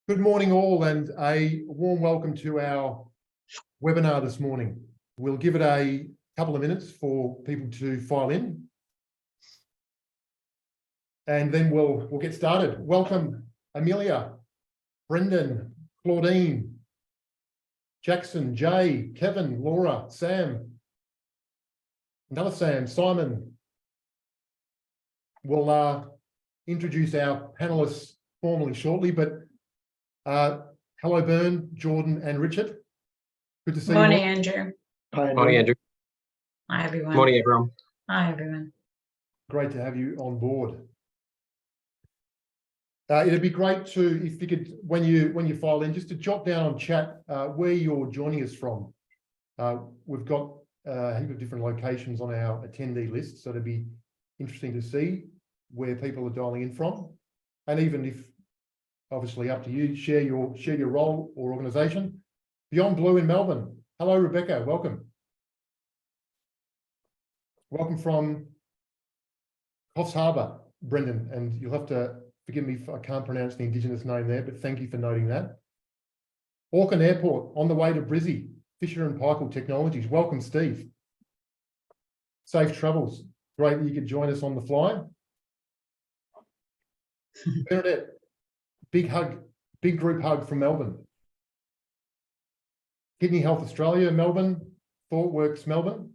Good morning all, and a warm welcome to our webinar this morning. We'll give it a couple of minutes for people to file in, and then we'll get started. Welcome Amelia, Brendan, Claudine, Jackson, Jay, Kevin, Laura, Sam, another Sam, Simon. We'll introduce our panelists formally shortly, but hello, Bern, Jordan, and Richard. Good to see you. Morning, Andrew. Hi, Andrew. Morning, Andrew. Hi, everyone. Morning, everyone. Hi, everyone. Great to have you on board. It'd be great to, if you could, when you file in, just to jot down on chat where you're joining us from. We've got a heap of different locations on our attendee list, so it'd be interesting to see where people are dialing in from, and even if, obviously up to you, share your role or organisation. Beyond Blue in Melbourne. Hello, Rebecca. Welcome. Welcome from Coffs Harbour, Brendan, and you'll have to forgive me if I can't pronounce the Indigenous name there, but thank you for noting that. Auckland Airport, on the way to Brizzy, Fisher and Paykel Technologies. Welcome, Steve. Safe travels. Great that you could join us on the fly. Bernadette, big hug, big group hug from Melbourne. Kidney Health Australia, Melbourne. Thought Works, Melbourne.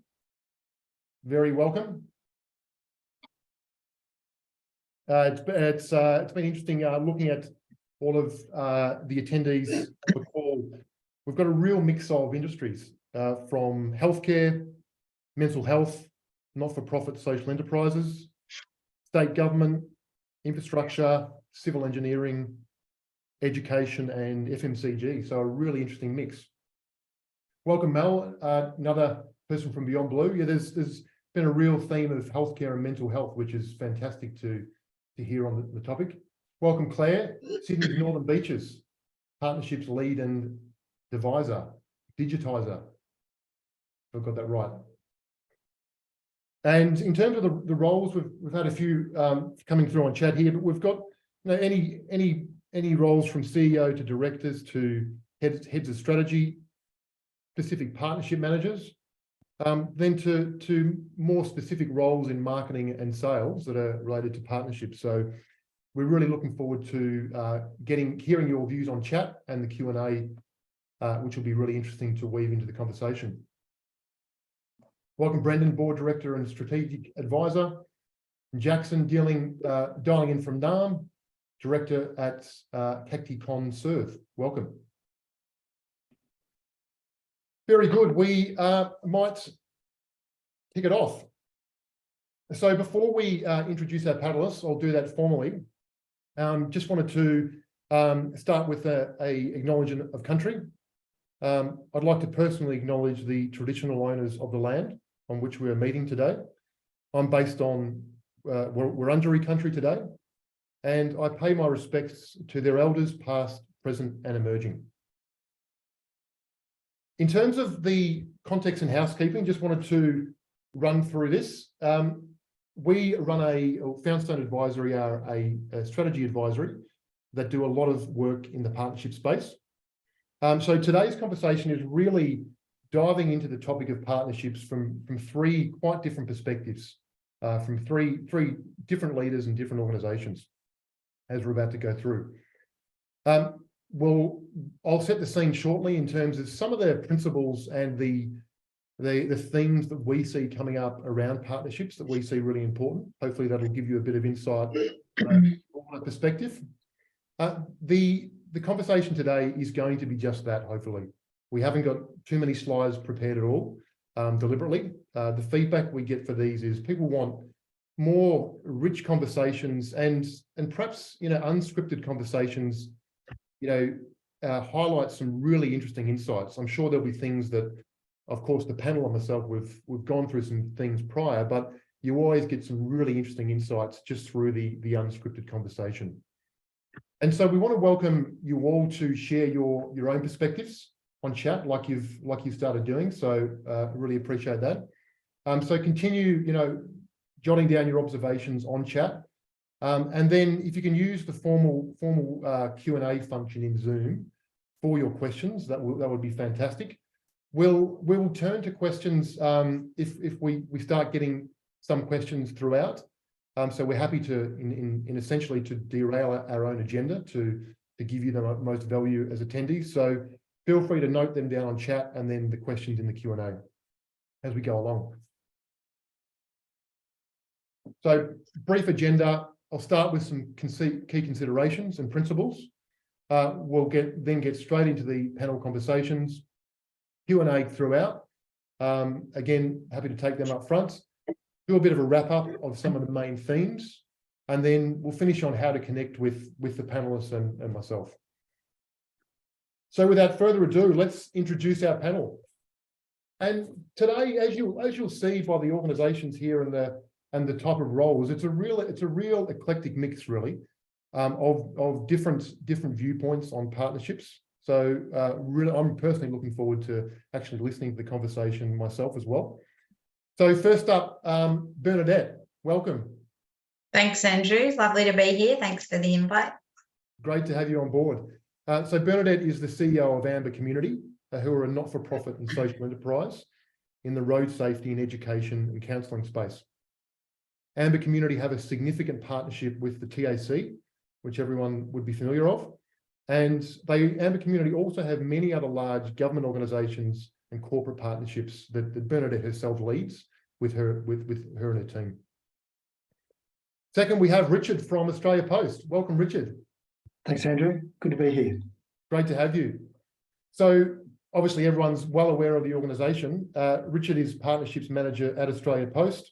Very welcome. It's been interesting looking at all of the attendees on the call. We've got a real mix of industries from healthcare, mental health, not-for-profit social enterprises, state government, infrastructure, civil engineering, education, and FMCG. So a really interesting mix. Welcome, Mel, another person from Beyond Blue. Yeah, there's been a real theme of healthcare and mental health, which is fantastic to hear on the topic. Welcome, Claire, Sydney's Northern Beaches, Partnerships Lead and Divisor, Digitizer. I've got that right. And in terms of the roles, we've had a few coming through on chat here, but we've got any roles from CEO to directors to heads of strategy, specific partnership managers, then to more specific roles in marketing and sales that are related to partnerships. So we're really looking forward to hearing your views on chat and the Q&A, which will be really interesting to weave into the conversation. Welcome, Brendan, Board Director and Strategic Advisor. Jackson, dialing in from NAM, Director at CactiCon Serve. Welcome. Very good. We might kick it off. So before we introduce our panelists, I'll do that formally. Just wanted to start with a acknowledgement of country. I'd like to personally acknowledge the traditional owners of the land on which we are meeting today. I'm based on Wurundjeri country today, and I pay my respects to their elders past, present, and emerging. In terms of the context and housekeeping, just wanted to run through this. We run Foundstone Advisory are a strategy advisory that do a lot of work in the partnership space. So today's conversation is really diving into the topic of partnerships from three quite different perspectives, from three different leaders and different organizations, as we're about to go through. I'll set the scene shortly in terms of some of the principles and the themes that we see coming up around partnerships that we see really important. Hopefully that'll give you a bit of insight or perspective. The conversation today is going to be just that, hopefully. We haven't got too many slides prepared at all, deliberately. The feedback we get for these is people want more rich conversations and perhaps, unscripted conversations, highlight some really interesting insights. I'm sure there'll be things that, of course, the panel and myself, we've gone through some things prior, but you always get some really interesting insights just through the unscripted conversation. And so we want to welcome you all to share your own perspectives on chat, like you've started doing. So really appreciate that. So continue, jotting down your observations on chat. And then if you can use the formal Q&A function in Zoom for your questions, that would be fantastic. We'll turn to questions if we start getting some questions throughout. So we're happy to in essentially to derail our own agenda to give you the most value as attendees. So feel free to note them down on chat and then the questions in the Q&A as we go along. So brief agenda. I'll start with some key considerations and principles. We'll then get straight into the panel conversations, Q&A throughout. Again, happy to take them up front. Do a bit of a wrap up of some of the main themes, and then we'll finish on how to connect with the panelists and myself. So without further ado, let's introduce our panel. And today, as you'll see by the organisations here and the type of roles, it's a real eclectic mix, really, of different viewpoints on partnerships. So really, I'm personally looking forward to actually listening to the conversation myself as well. So first up, Bernadette, welcome. Thanks, Andrew. Lovely to be here. Thanks for the invite. Great to have you on board. So Bernadette is the CEO of Amber Community, who are a not-for-profit and social enterprise in the road safety and education and counselling space. Amber Community have a significant partnership with the TAC, which everyone would be familiar of. And Amber Community also have many other large government organisations and corporate partnerships that Bernadette herself leads with her and her team. Second, we have Richard from Australia Post. Welcome, Richard. Thanks, Andrew. Good to be here. Great to have you. So obviously everyone's well aware of the organisation. Richard is Partnerships Manager at Australia Post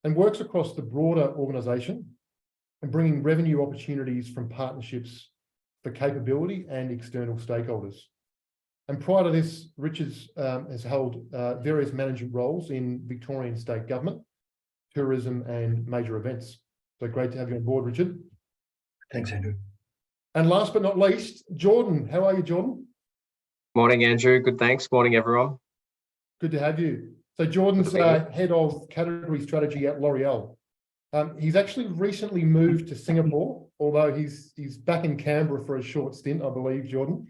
and works across the broader organisation and bringing revenue opportunities from partnerships for capability and external stakeholders. And prior to this, Richard has held various management roles in Victorian state government, tourism and major events. So great to have you on board, Richard. Thanks, Andrew. And last but not least, Jordan. How are you, Jordan? Morning, Andrew. Good, thanks. Morning, everyone. Good to have you. So Jordan's head of category strategy at L'Oreal. He's actually recently moved to Singapore, although he's back in Canberra for a short stint, I believe, Jordan.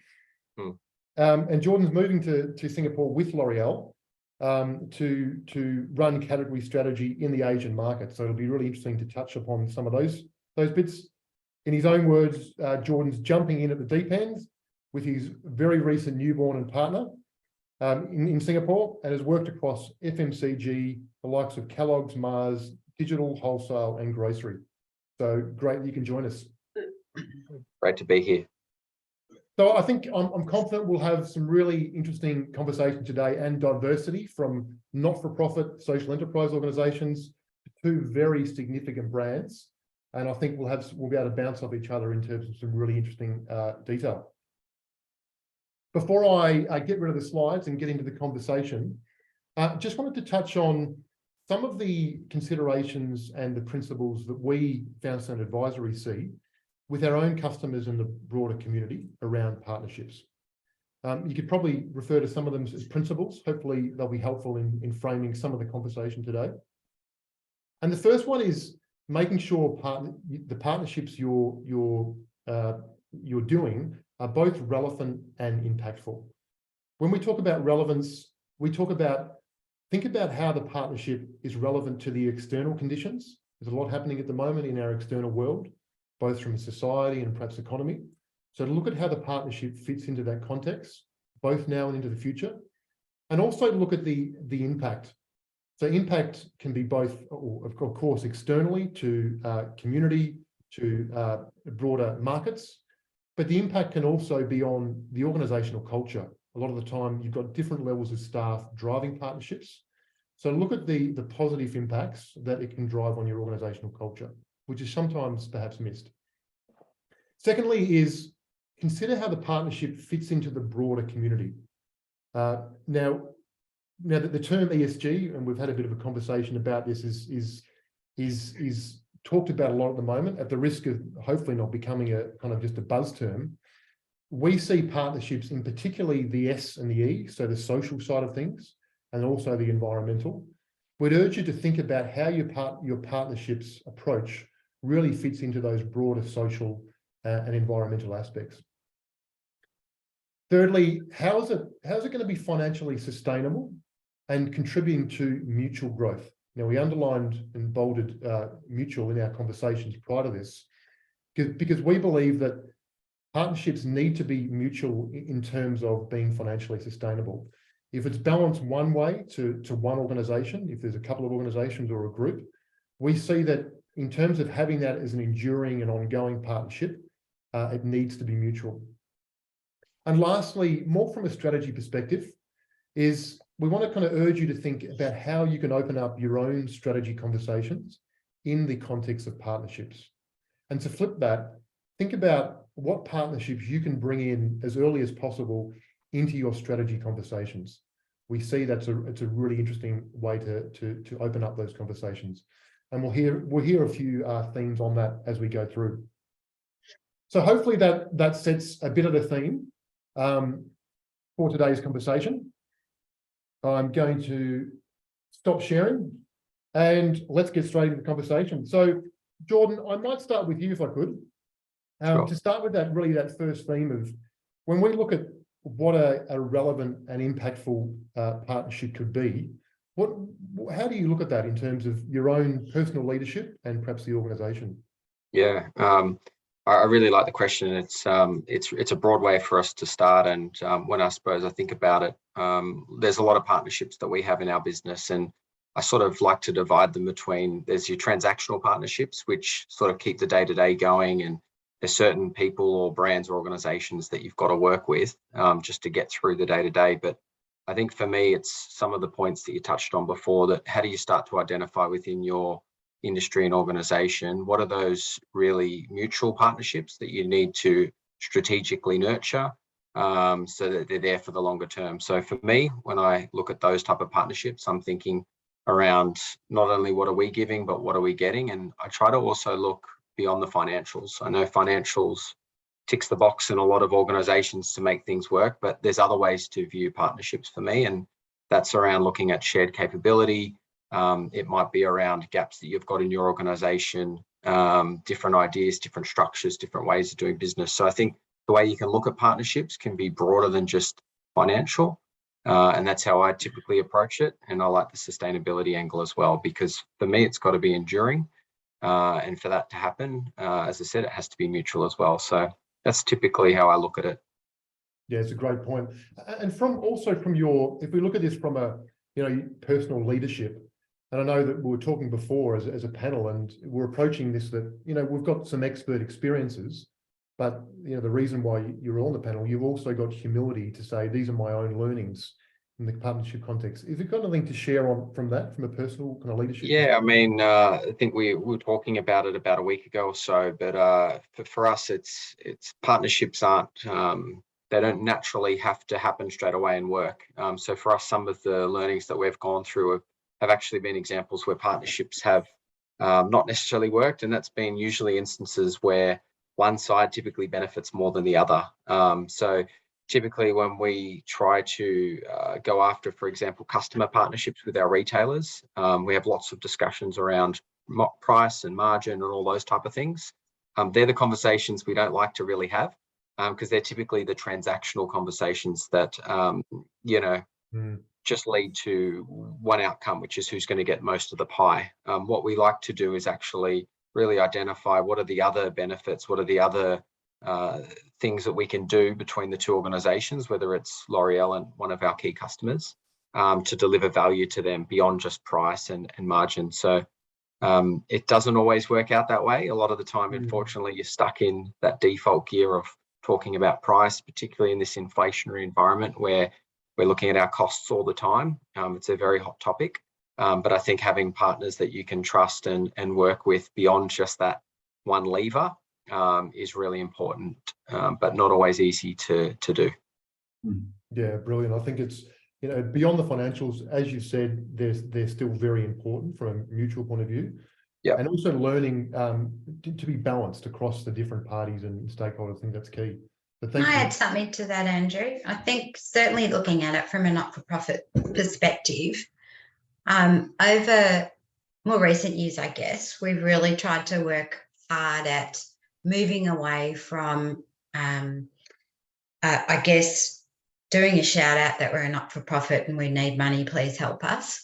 And Jordan's moving to Singapore with L'Oreal to run category strategy in the Asian market. So it'll be really interesting to touch upon some of those bits. In his own words, Jordan's jumping in at the deep end with his very recent newborn and partner in Singapore, and has worked across FMCG, the likes of Kellogg's, Mars, digital, wholesale, and grocery. So great that you can join us. Great to be here. So I think I'm confident we'll have some really interesting conversation today and diversity from not-for-profit social enterprise organisations to two very significant brands. And I think we'll be able to bounce off each other in terms of some really interesting detail. Before I get rid of the slides and get into the conversation, just wanted to touch on some of the considerations and the principles that we, Foundstone Advisory, see with our own customers and the broader community around partnerships. You could probably refer to some of them as principles. Hopefully they'll be helpful in framing some of the conversation today. And the first one is making sure the partnerships you're doing are both relevant and impactful. When we talk about relevance, think about how the partnership is relevant to the external conditions. There's a lot happening at the moment in our external world, both from society and perhaps economy. So to look at how the partnership fits into that context, both now and into the future, and also look at the impact. So impact can be both, of course, externally to community, to broader markets, but the impact can also be on the organisational culture. A lot of the time, you've got different levels of staff driving partnerships. So look at the positive impacts that it can drive on your organisational culture, which is sometimes perhaps missed. Secondly is consider how the partnership fits into the broader community. Now that the term ESG, and we've had a bit of a conversation about this, is talked about a lot at the moment, at the risk of hopefully not becoming a kind of just a buzz term. We see partnerships in particularly the S and the E, so the social side of things, and also the environmental. We'd urge you to think about how your partnerships approach really fits into those broader social and environmental aspects. Thirdly, how is it going to be financially sustainable and contributing to mutual growth? Now, we underlined and bolded mutual in our conversations prior to this, because we believe that partnerships need to be mutual in terms of being financially sustainable. If it's balanced one way to one organisation, if there's a couple of organisations or a group, we see that in terms of having that as an enduring and ongoing partnership, it needs to be mutual. And lastly, more from a strategy perspective, is we want to kind of urge you to think about how you can open up your own strategy conversations in the context of partnerships. And to flip that, think about what partnerships you can bring in as early as possible into your strategy conversations. We see it's a really interesting way to open up those conversations. And we'll hear a few themes on that as we go through. So hopefully that sets a bit of the theme for today's conversation. I'm going to stop sharing and let's get straight into the conversation. So Jordan, I might start with you if I could. Sure. To start with that first theme of when we look at what a relevant and impactful partnership could be, how do you look at that in terms of your own personal leadership and perhaps the organisation? Yeah, I really like the question. It's a broad way for us to start. And when I suppose I think about it, there's a lot of partnerships that we have in our business, and I sort of like to divide them between, there's your transactional partnerships, which sort of keep the day-to-day going, and there's certain people or brands or organizations that you've got to work with just to get through the day-to-day. But I think for me, it's some of the points that you touched on before, that how do you start to identify within your industry and organization, what are those really mutual partnerships that you need to strategically nurture so that they're there for the longer term. So for me, when I look at those type of partnerships, I'm thinking around not only what are we giving, but what are we getting? And I try to also look beyond the financials. I know financials ticks the box in a lot of organizations to make things work, but there's other ways to view partnerships for me. And that's around looking at shared capability. It might be around gaps that you've got in your organization, different ideas, different structures, different ways of doing business. So I think the way you can look at partnerships can be broader than just financial. And that's how I typically approach it. And I like the sustainability angle as well, because for me, it's got to be enduring. And for that to happen, as I said, it has to be mutual as well. So that's typically how I look at it. Yeah, it's a great point. And from your, if we look at this from a, personal leadership, and I know that we were talking before as a panel, and we're approaching this that, we've got some expert experiences, but, the reason why you're on the panel, you've also got humility to say, these are my own learnings in the partnership context. Have you got anything to share on from a personal kind of leadership? Yeah, I mean, I think we were talking about it about a week ago or so, but for us, it's partnerships aren't, they don't naturally have to happen straight away and work. So for us, some of the learnings that we've gone through have actually been examples where partnerships have not necessarily worked. And that's been usually instances where one side typically benefits more than the other. So typically when we try to go after, for example, customer partnerships with our retailers, we have lots of discussions around price and margin and all those type of things. They're the conversations we don't like to really have because they're typically the transactional conversations that, just lead to one outcome, which is who's going to get most of the pie. What we like to do is actually really identify what are the other benefits, what are the other things that we can do between the two organizations, whether it's L'Oreal and one of our key customers, to deliver value to them beyond just price and margin. So it doesn't always work out that way. A lot of the time, unfortunately, you're stuck in that default gear of talking about price, particularly in this inflationary environment where we're looking at our costs all the time. It's a very hot topic, but I think having partners that you can trust and work with beyond just that one lever is really important, but not always easy to do. Yeah, brilliant. I think it's, beyond the financials, as you said, they're still very important from a mutual point of view. Yeah. And also learning to be balanced across the different parties and stakeholders. I think that's key. But Can I add something to that, Andrew? I think certainly looking at it from a not-for-profit perspective, over more recent years, I guess, we've really tried to work hard at moving away from, I guess, doing a shout out that we're a not-for-profit and we need money, please help us.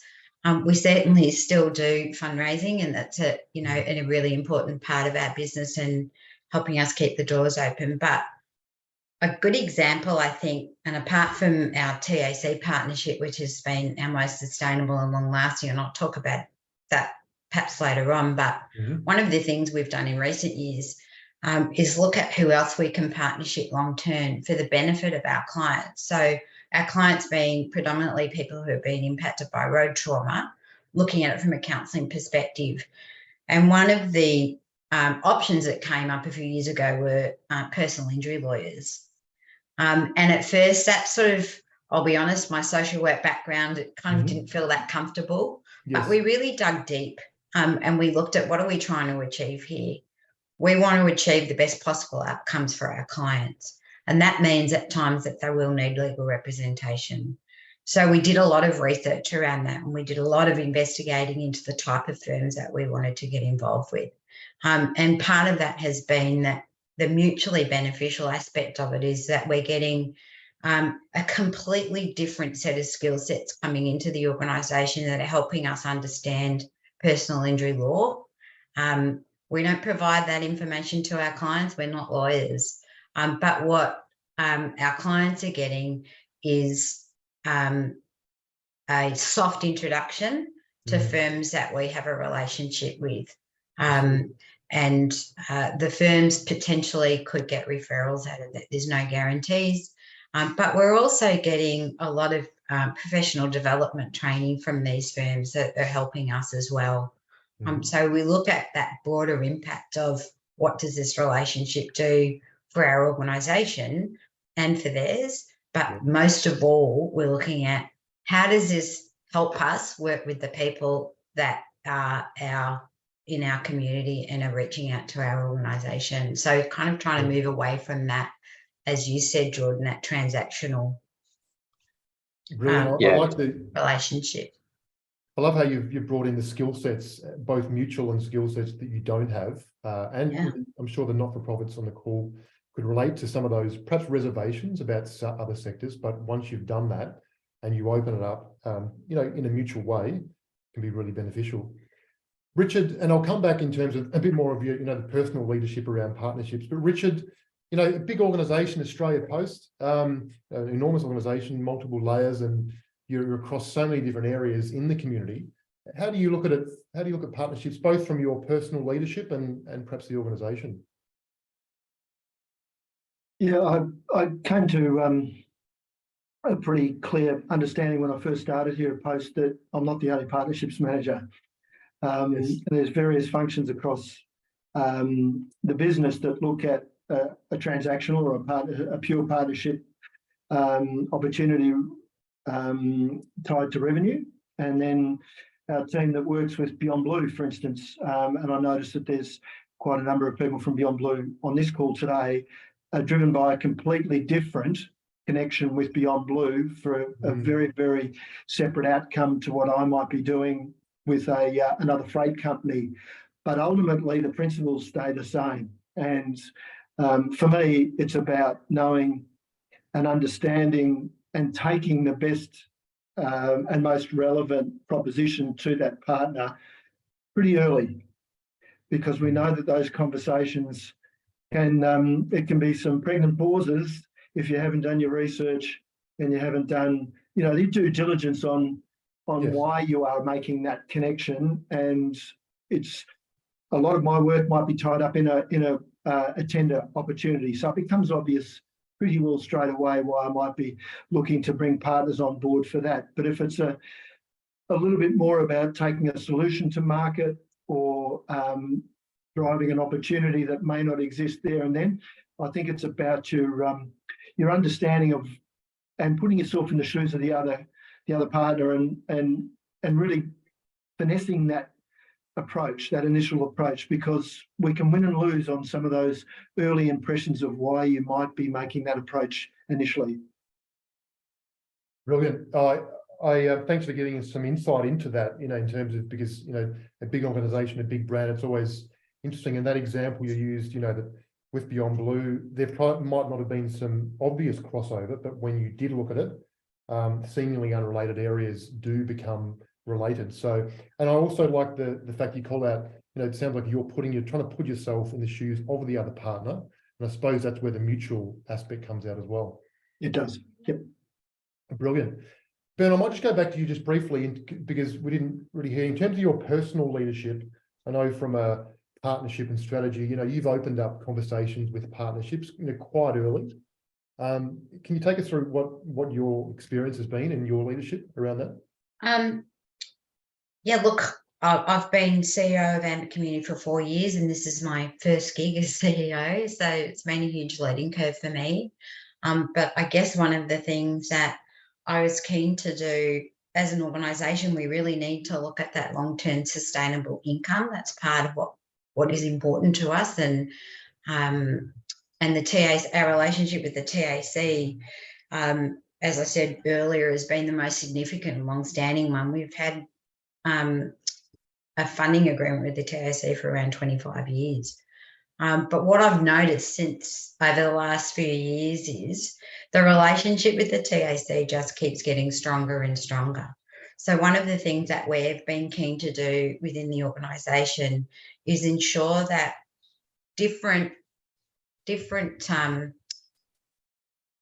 We certainly still do fundraising, and that's a really important part of our business and helping us keep the doors open. But a good example, I think, and apart from our TAC partnership, which has been our most sustainable and long-lasting, and I'll talk about that perhaps later on, but one of the things we've done in recent years is look at who else we can partnership long-term for the benefit of our clients. So our clients being predominantly people who have been impacted by road trauma, looking at it from a counselling perspective. And one of the options that came up a few years ago were personal injury lawyers. And at first, that sort of, I'll be honest, my social work background, it kind of didn't feel that comfortable. Yes. But we really dug deep and we looked at what are we trying to achieve here? We want to achieve the best possible outcomes for our clients. And that means at times that they will need legal representation. So we did a lot of research around that, and we did a lot of investigating into the type of firms that we wanted to get involved with. And part of that has been that the mutually beneficial aspect of it is that we're getting a completely different set of skill sets coming into the organisation that are helping us understand personal injury law. We don't provide that information to our clients. We're not lawyers. But what our clients are getting is a soft introduction to firms that we have a relationship with. And the firms potentially could get referrals out of that. There's no guarantees. But we're also getting a lot of professional development training from these firms that are helping us as well. So we look at that broader impact of what does this relationship do for our organisation and for theirs. But most of all, we're looking at how does this help us work with the people that are in our community and are reaching out to our organisation. So kind of trying to move away from that, as you said, Jordan, that transactional Brilliant. I like the relationship. I love how you've brought in the skill sets, both mutual and skill sets that you don't have. I'm sure the not-for-profits on the call could relate to some of those perhaps reservations about other sectors, but once you've done that and you open it up, in a mutual way, it can be really beneficial. Richard, and I'll come back in terms of a bit more of your, the personal leadership around partnerships, but Richard, a big organisation, Australia Post, an enormous organisation, multiple layers, and you're across so many different areas in the community. How do you look at it? How do you look at partnerships, both from your personal leadership and perhaps the organisation? Yeah, I came to a pretty clear understanding when I first started here at Post that I'm not the only partnerships manager. There's various functions across the business that look at a transactional or a pure partnership opportunity tied to revenue, and then our team that works with Beyond Blue, for instance. And I noticed that there's quite a number of people from Beyond Blue on this call today, driven by a completely different connection with Beyond Blue for a very, very separate outcome to what I might be doing with another freight company. But ultimately, the principles stay the same. And for me, it's about knowing and understanding and taking the best and most relevant proposition to that partner pretty early, because we know that those conversations it can be some pregnant pauses if you haven't done your research and you haven't done, the due diligence on why you are making that connection. And it's a lot of my work might be tied up in a tender opportunity, so it becomes obvious pretty well straight away why I might be looking to bring partners on board for that. But if it's a little bit more about taking a solution to market or driving an opportunity that may not exist there and then, I think it's about your understanding of and putting yourself in the shoes of the other partner and really finessing that approach, that initial approach, because we can win and lose on some of those early impressions of why you might be making that approach initially. Brilliant. Thanks for giving us some insight into that, in terms of, because, a big organisation, a big brand, it's always, interesting. And that example you used, that with Beyond Blue, there might not have been some obvious crossover, but when you did look at it, seemingly unrelated areas do become related. So, and I also like the fact you call out, it sounds like you're trying to put yourself in the shoes of the other partner. And I suppose that's where the mutual aspect comes out as well. It does. Yep. Brilliant. Ben, I might just go back to you just briefly because we didn't really hear in terms of your personal leadership. I know from a partnership and strategy, you've opened up conversations with partnerships, quite early. Can you take us through what your experience has been in your leadership around that? Yeah, look, I've been CEO of Ambit Community for 4 years, and this is my first gig as CEO, so it's been a huge learning curve for me. But I guess one of the things that I was keen to do as an organisation, we really need to look at that long-term sustainable income. That's part of what is important to us, and the TAC, our relationship with the TAC, as I said earlier, has been the most significant and long-standing one. We've had a funding agreement with the TAC for around 25 years. But what I've noticed since over the last few years is the relationship with the TAC just keeps getting stronger and stronger. So one of the things that we've been keen to do within the organisation is ensure that different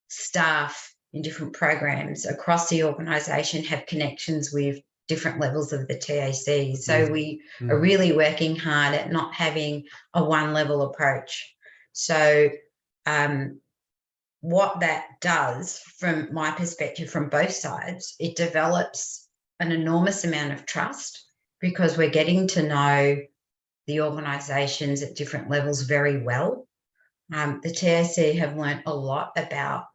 staff in different programs across the organisation have connections with different levels of the TAC. So we are really working hard at not having a one level approach. So what that does from my perspective, from both sides, it develops an enormous amount of trust because we're getting to know the organisations at different levels very well. The TAC have learnt a lot about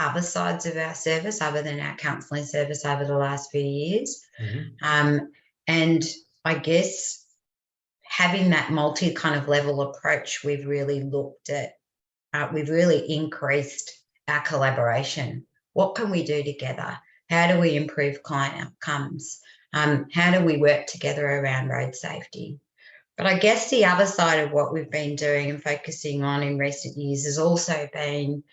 other sides of our service other than our counselling service over the last few years. And I guess having that multi kind of level approach, we've really looked at, we've really increased our collaboration. What can we do together? How do we improve client outcomes? How do we work together around road safety? But I guess the other side of what we've been doing and focusing on in recent years has also been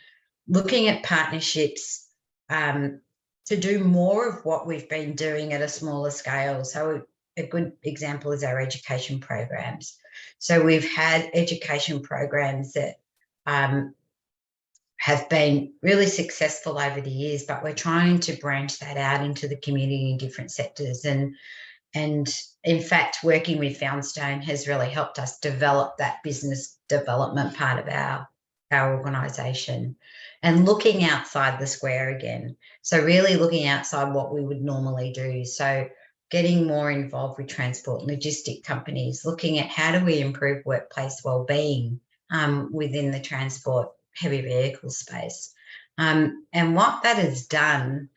looking at partnerships to do more of what we've been doing at a smaller scale. So a good example is our education programs. So we've had education programs that have been really successful over the years, but we're trying to branch that out into the community in different sectors. And in fact, working with Foundstone has really helped us develop that business development part of our organisation and looking outside the square again. So really looking outside what we would normally do. So getting more involved with transport and logistic companies, looking at how do we improve workplace wellbeing within the transport heavy vehicle space. And what that has done,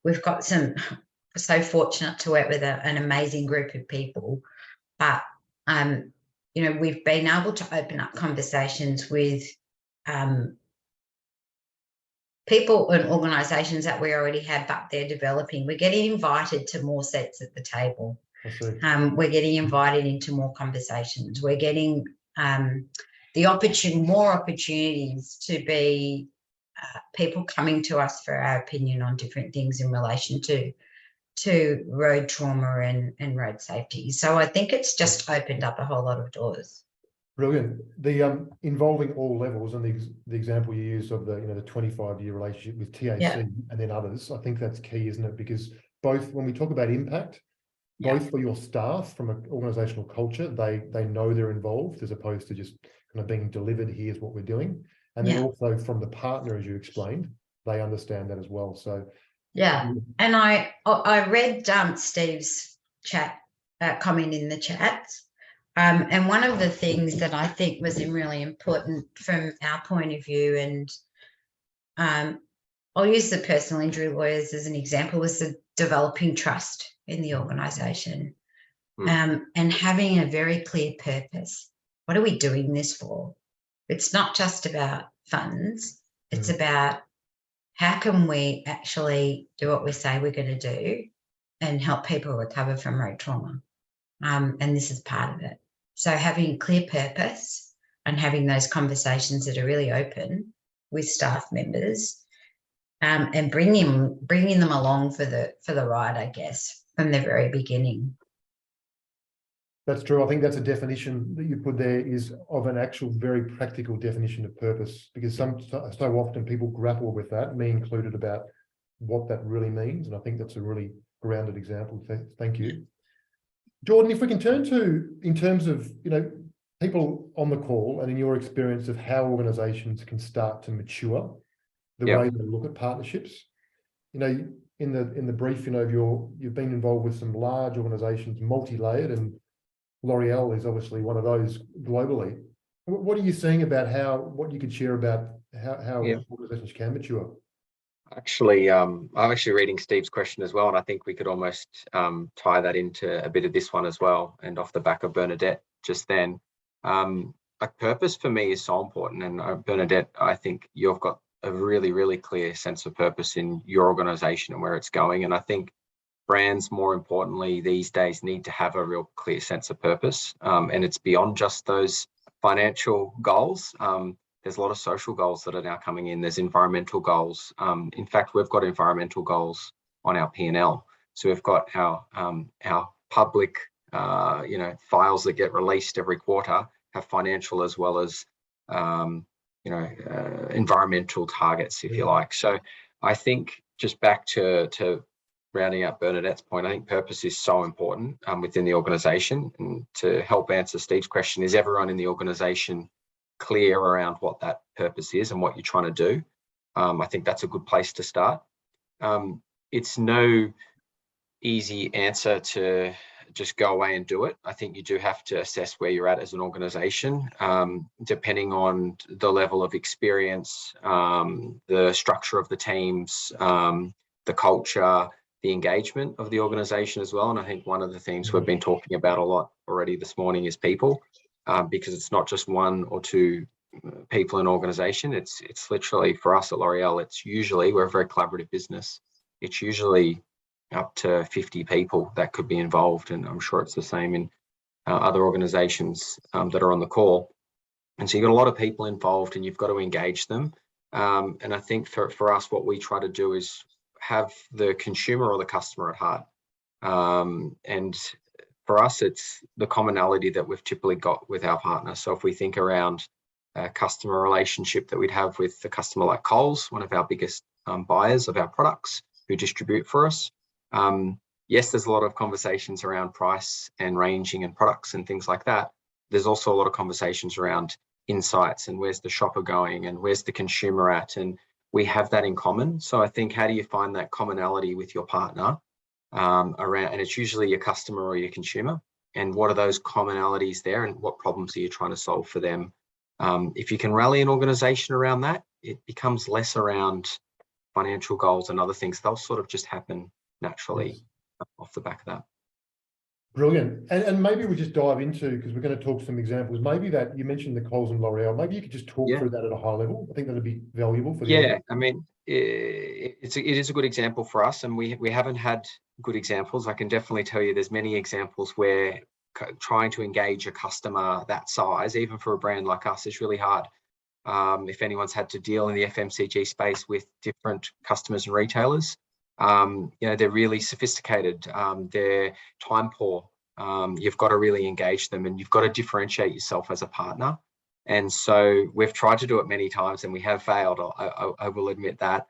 we've got so fortunate to work with an amazing group of people, but we've been able to open up conversations with people and organisations that we already have, but they're developing. We're getting invited to more seats at the table. We're getting invited into more conversations. We're getting more opportunities to be people coming to us for our opinion on different things in relation to road trauma and road safety. So I think it's just opened up a whole lot of doors. Brilliant. The involving all levels and the example you used of the 25-year relationship with TAC and then others, I think that's key, isn't it? Because both when we talk about impact, both for your staff from an organisational culture, they know they're involved as opposed to just kind of being delivered, here's what we're doing. And then also from the partner, as you explained, they understand that as well. So and I read Steve's comment in the chat. And one of the things that I think was really important from our point of view, and I'll use the personal injury lawyers as an example, was the developing trust in the organisation and having a very clear purpose. What are we doing this for? It's not just about funds. It's about how can we actually do what we say we're going to do and help people recover from road trauma. and this is part of it. So having clear purpose and having those conversations that are really open with staff members, and bringing them along for the ride, I guess, from the very beginning. That's true. I think that's a definition that you put there is of an actual very practical definition of purpose, because so often people grapple with that, me included, about what that really means. And I think that's a really grounded example. Thank you. Jordan, if we can turn to, in terms of, people on the call and in your experience of how organizations can start to mature the way they look at partnerships. In the brief, you've been involved with some large organizations, multi-layered, and L'Oreal is obviously one of those globally. What are you seeing about what you could share about how organizations can mature? Actually, I'm actually reading Steve's question as well, and I think we could almost tie that into a bit of this one as well. And off the back of Bernadette just then, purpose for me is so important. And Bernadette, I think you've got a really, really clear sense of purpose in your organization and where it's going. And I think brands, more importantly, these days need to have a real clear sense of purpose. And it's beyond just those financial goals. There's a lot of social goals that are now coming in. There's environmental goals. In fact, we've got environmental goals on our P&L. So we've got our public, files that get released every quarter have financial as well as, environmental targets, if you like. So I think, just back to rounding out Bernadette's point, I think purpose is so important within the organization. And to help answer Steve's question, is everyone in the organization clear around what that purpose is and what you're trying to do? I think that's a good place to start. It's no easy answer to just go away and do it. I think you do have to assess where you're at as an organization, depending on the level of experience, the structure of the teams, the culture, the engagement of the organization as well. And I think one of the things we've been talking about a lot already this morning is people, because it's not just one or two people in organization. It's literally, for us at L'Oreal, it's usually, we're a very collaborative business. It's usually up to 50 people that could be involved. And I'm sure it's the same in other organizations that are on the call. And so you've got a lot of people involved and you've got to engage them. And I think for us, what we try to do is have the consumer or the customer at heart. And for us, it's the commonality that we've typically got with our partners. So if we think around a customer relationship that we'd have with the customer like Coles, one of our biggest buyers of our products who distribute for us, yes, there's a lot of conversations around price and ranging and products and things like that. There's also a lot of conversations around insights and where's the shopper going and where's the consumer at, and we have that in common. So I think, how do you find that commonality with your partner around, and it's usually your customer or your consumer, and what are those commonalities there and what problems are you trying to solve for them? If you can rally an organization around that, it becomes less around financial goals and other things. They'll sort of just happen naturally off the back of that. Brilliant. And maybe we just dive into, because we're going to talk some examples, maybe that you mentioned the Coles and L'Oreal, maybe you could just talk through that at a high level. I think that'd be valuable for the audience. I mean, it is a good example for us, and we haven't had good examples. I can definitely tell you there's many examples where trying to engage a customer that size, even for a brand like us, is really hard. If anyone's had to deal in the FMCG space with different customers and retailers, they're really sophisticated, they're time poor. You've got to really engage them and you've got to differentiate yourself as a partner. And so we've tried to do it many times and we have failed. I will admit that.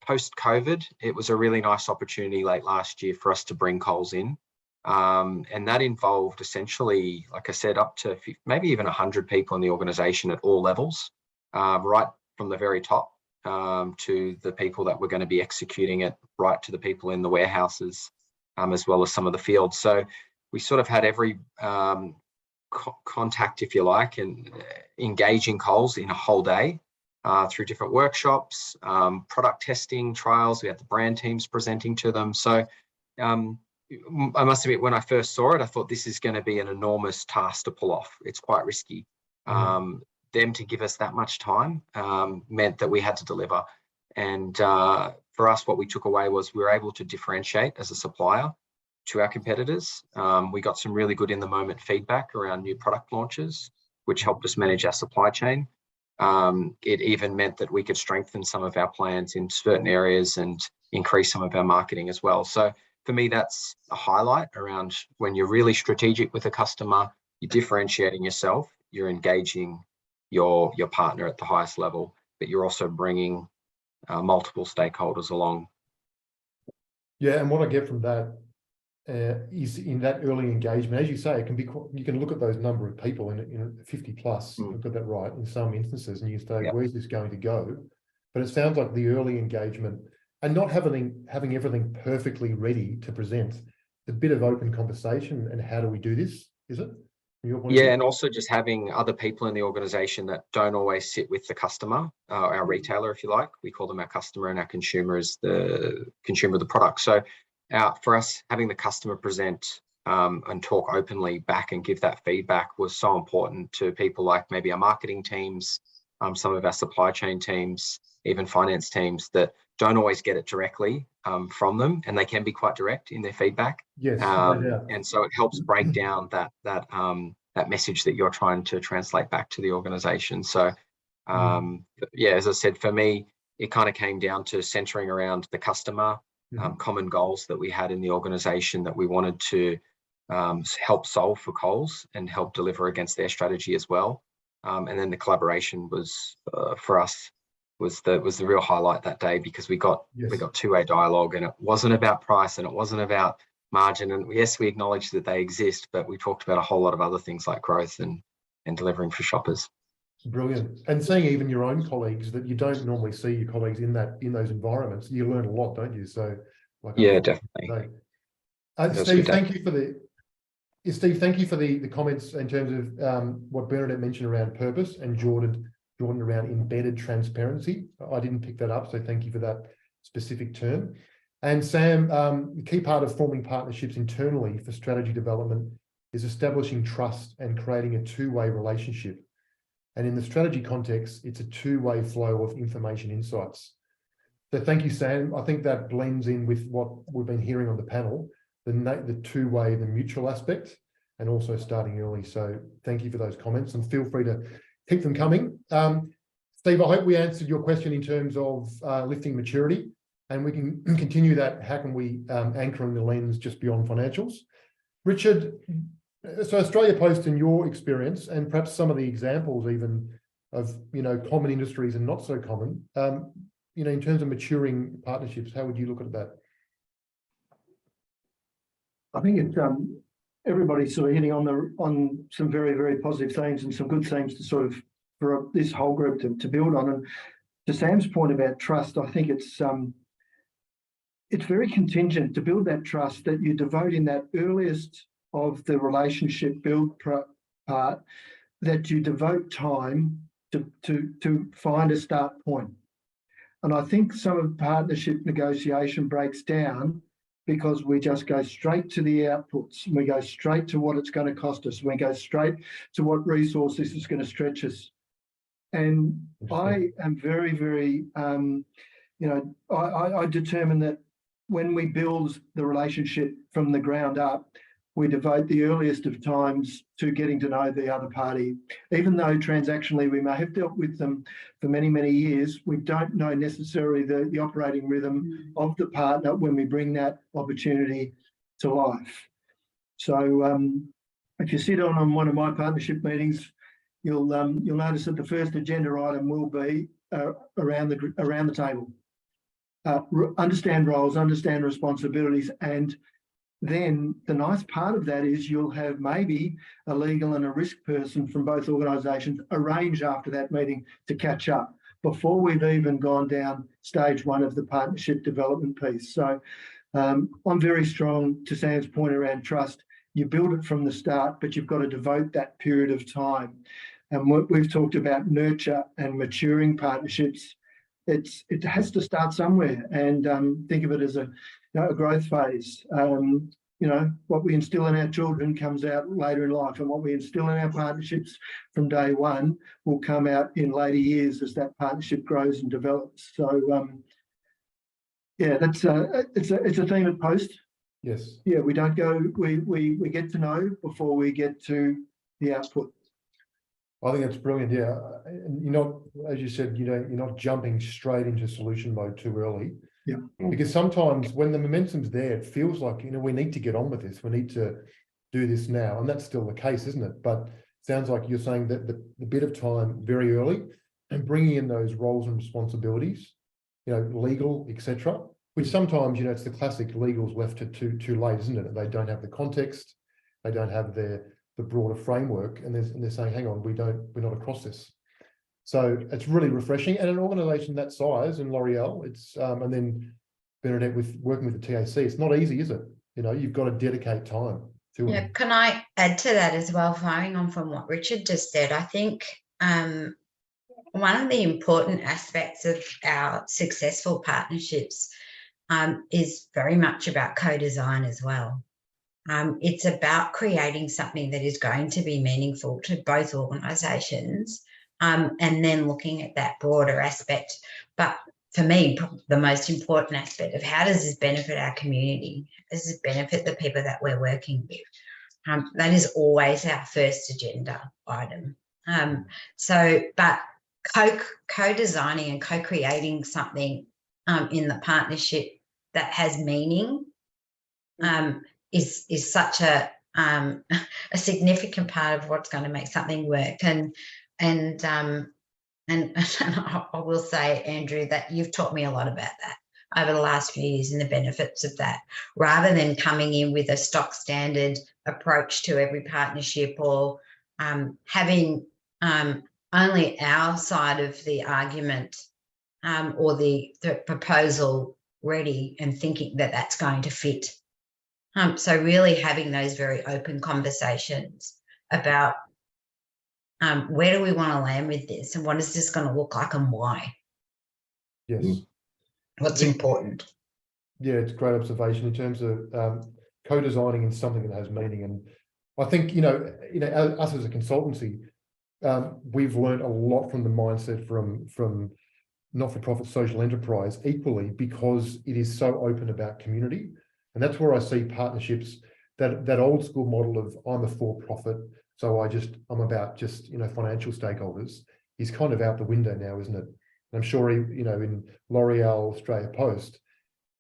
Post-COVID, it was a really nice opportunity late last year for us to bring Coles in. And that involved essentially, like I said, up to maybe even 100 people in the organization at all levels, right from the very top to the people that were going to be executing it, right to the people in the warehouses, as well as some of the fields. So we sort of had every contact, if you like, and engaging Coles in a whole day through different workshops, product testing, trials. We had the brand teams presenting to them. So I must admit, when I first saw it, I thought this is going to be an enormous task to pull off. It's quite risky. Them to give us that much time meant that we had to deliver. And for us, what we took away was we were able to differentiate as a supplier to our competitors. We got some really good in the moment feedback around new product launches, which helped us manage our supply chain. It even meant that we could strengthen some of our plans in certain areas and increase some of our marketing as well. So for me, that's a highlight around when you're really strategic with a customer, you're differentiating yourself, you're engaging your partner at the highest level, but you're also bringing multiple stakeholders along. Yeah, and what I get from that is in that early engagement, as you say, it can be, you can look at those number of people in 50 plus, I've got that right, in some instances, and you say, where's this going to go? But it sounds like the early engagement and not having everything perfectly ready to present, a bit of open conversation and how do we do this, is it? Yeah, and also just having other people in the organization that don't always sit with the customer, our retailer, if you like. We call them our customer, and our consumer is the consumer of the product. So for us, having the customer present and talk openly back and give that feedback was so important to people like maybe our marketing teams, some of our supply chain teams, even finance teams that don't always get it directly from them, and they can be quite direct in their feedback. Yes, and so it helps break down that message that you're trying to translate back to the organization. So yeah, as I said, for me, it kind of came down to centering around the customer, common goals that we had in the organization that we wanted to help solve for Coles and help deliver against their strategy as well. And then the collaboration was for us was the real highlight that day, because we got two-way dialogue, and it wasn't about price and it wasn't about margin. And yes, we acknowledge that they exist, but we talked about a whole lot of other things like growth and delivering for shoppers. Brilliant. And seeing even your own colleagues that you don't normally see your colleagues in those environments, you learn a lot, don't you? So yeah, definitely. Steve, thank you for the comments in terms of what Bernadette mentioned around purpose, and Jordan around embedded transparency. I didn't pick that up, so thank you for that specific term. And Sam, the key part of forming partnerships internally for strategy development is establishing trust and creating a two-way relationship. And in the strategy context, it's a two-way flow of information insights. So thank you, Sam. I think that blends in with what we've been hearing on the panel, the two-way, the mutual aspect, and also starting early. So thank you for those comments, and feel free to keep them coming. Steve, I hope we answered your question in terms of lifting maturity, and we can continue that. How can we anchor in the lens just beyond financials? Richard, so Australia Post, in your experience, and perhaps some of the examples even of, common industries and not so common, in terms of maturing partnerships, how would you look at that? I think it's everybody's sort of hitting on some very, very positive themes and some good themes to sort of for this whole group to build on. And to Sam's point about trust, I think it's very contingent to build that trust, that you devote in that earliest of the relationship build part, that you devote time to find a start point. And I think some of partnership negotiation breaks down because we just go straight to the outputs, and we go straight to what it's going to cost us, and we go straight to what resources is going to stretch us. And I am very, very, I determine that when we build the relationship from the ground up, we devote the earliest of times to getting to know the other party. Even though transactionally we may have dealt with them for many, many years, we don't know necessarily the operating rhythm of the partner when we bring that opportunity to life. So if you sit on one of my partnership meetings, you'll notice that the first agenda item will be around the table. Understand roles, understand responsibilities, and then the nice part of that is you'll have maybe a legal and a risk person from both organisations arrange after that meeting to catch up before we've even gone down stage one of the partnership development piece. So I'm very strong to Sam's point around trust. You build it from the start, but you've got to devote that period of time. And what we've talked about nurture and maturing partnerships, it has to start somewhere, and think of it as a growth phase. What we instill in our children comes out later in life, and what we instill in our partnerships from day one will come out in later years as that partnership grows and develops. So yeah, that's it's a theme at Post. Yes. Yeah, we don't go, we get to know before we get to the output. I think that's brilliant. Yeah. And you're not, as you said, you're not jumping straight into solution mode too early. Yeah. Because sometimes when the momentum's there, it feels like, we need to get on with this. We need to do this now. And that's still the case, isn't it? But it sounds like you're saying that the bit of time very early and bringing in those roles and responsibilities, legal, etc., which sometimes, it's the classic legals left it too late, isn't it? They don't have the context. They don't have the broader framework, and they're saying, hang on, we're not across this. So it's really refreshing. And an organization that size in L'Oreal, it's and then Bernadette working with the TAC, it's not easy, is it? You've got to dedicate time to it. Yeah, can I add to that as well, following on from what Richard just said? I think one of the important aspects of our successful partnerships is very much about co-design as well. It's about creating something that is going to be meaningful to both organisations, and then looking at that broader aspect. But for me, the most important aspect of how does this benefit our community? How does this benefit the people that we're working with? That is always our first agenda item. But co-designing and co-creating something in the partnership that has meaning is such a significant part of what's going to make something work. And I will say, Andrew, that you've taught me a lot about that over the last few years and the benefits of that, rather than coming in with a stock standard approach to every partnership, or having only our side of the argument or the proposal ready and thinking that that's going to fit. So really having those very open conversations about where do we want to land with this, and what is this going to look like, and why? Yes. What's important? Yeah, it's a great observation in terms of co-designing in something that has meaning. And I think, us as a consultancy, we've learned a lot from the mindset from not-for-profit social enterprise equally, because it is so open about community. And that's where I see partnerships, that old school model of I'm a for-profit, so I'm about just financial stakeholders, is kind of out the window now, isn't it? And I'm sure in L'Oreal, Australia Post,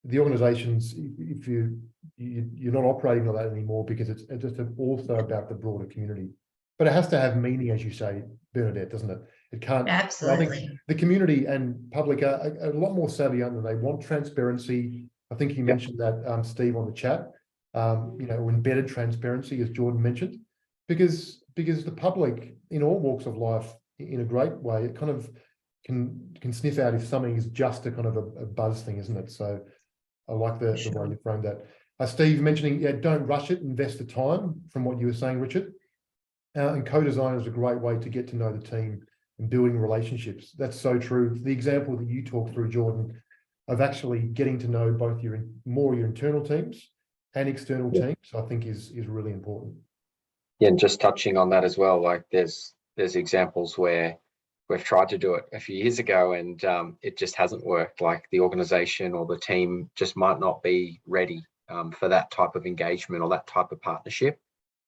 the organisations, if you're not operating on that anymore, because it's just also about the broader community. But it has to have meaning, as you say, Bernadette, doesn't it? It can't. Absolutely. I think the community and public are a lot more savvy, aren't they? They want transparency. I think you mentioned that, Steve, on the chat. Embedded transparency, as Jordan mentioned, because the public in all walks of life, in a great way, it kind of can sniff out if something is just a kind of a buzz thing, isn't it? So I like the way you framed that. Steve mentioning, don't rush it, invest the time, from what you were saying, Richard. And co-design is a great way to get to know the team and building relationships. That's so true. The example that you talked through, Jordan, of actually getting to know both your internal teams and external teams, I think is really important. Yeah, and just touching on that as well, like there's examples where we've tried to do it a few years ago and it just hasn't worked. Like the organization or the team just might not be ready for that type of engagement or that type of partnership.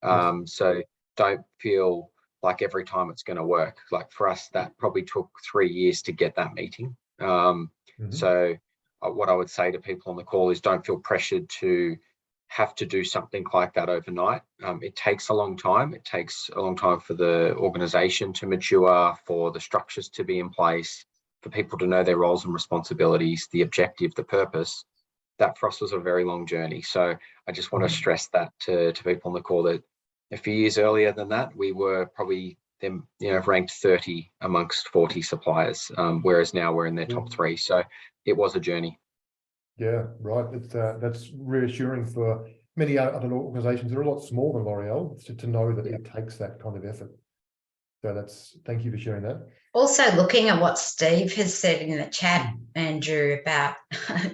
So don't feel like every time it's going to work. Like for us, that probably took 3 years to get that meeting. So what I would say to people on the call is don't feel pressured to have to do something like that overnight. It takes a long time. It takes a long time for the organization to mature, for the structures to be in place, for people to know their roles and responsibilities, the objective, the purpose. That for us was a very long journey. So I just want to stress that to people on the call, that a few years earlier than that, we were probably ranked 30 amongst 40 suppliers, whereas now we're in their top 3. So it was a journey. Yeah, right. That's reassuring for many other organisations that are a lot smaller than L'Oreal to know that it takes that kind of effort. So thank you for sharing that. Also, looking at what Steve has said in the chat, Andrew, about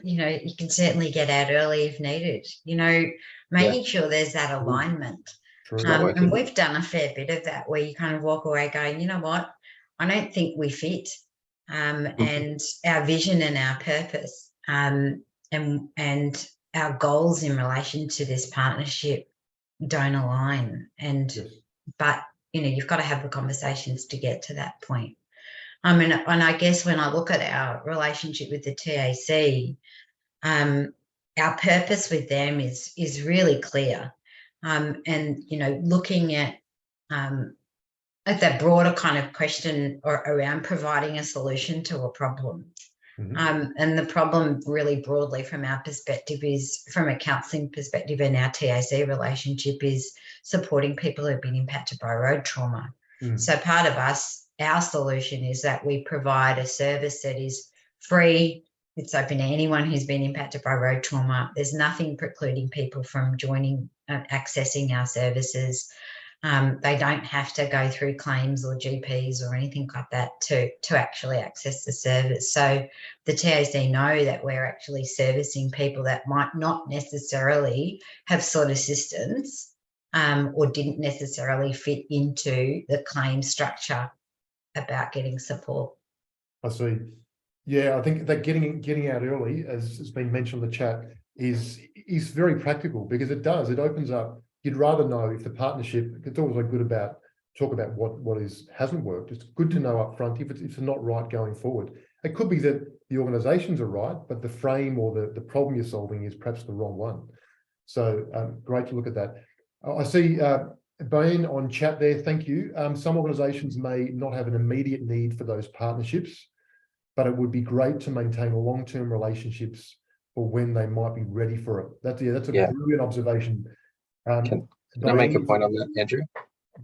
you can certainly get out early if needed. Making sure there's that alignment. And we've done a fair bit of that, where you kind of walk away going, you know what, I don't think we fit, and our vision and our purpose, and our goals in relation to this partnership don't align. And, Yes. but, you know, you've got to have the conversations to get to that point. I mean, and I guess when I look at our relationship with the TAC, our purpose with them is really clear. And, you know, looking at that broader kind of question around providing a solution to a problem. And the problem really broadly from our perspective is, from a counselling perspective and our TAC relationship, is supporting people who have been impacted by road trauma. So part of our solution is that we provide a service that is free. It's open to anyone who's been impacted by road trauma. There's nothing precluding people from joining, accessing our services. They don't have to go through claims or GPs or anything like that to actually access the service. So the TAC know that we're actually servicing people that might not necessarily have sought assistance or didn't necessarily fit into the claim structure about getting support. I see. Yeah, I think that getting out early, as has been mentioned in the chat, is very practical, because it opens up. You'd rather know if the partnership, it's always good about talk about what hasn't worked. It's good to know up front if it's not right going forward. It could be that the organisations are right, but the frame or the problem you're solving is perhaps the wrong one. So great to look at that. I see Bain on chat there. Thank you. Some organisations may not have an immediate need for those partnerships, but it would be great to maintain long-term relationships for when they might be ready for it. That's a brilliant observation. Can I make a point on that, Andrew?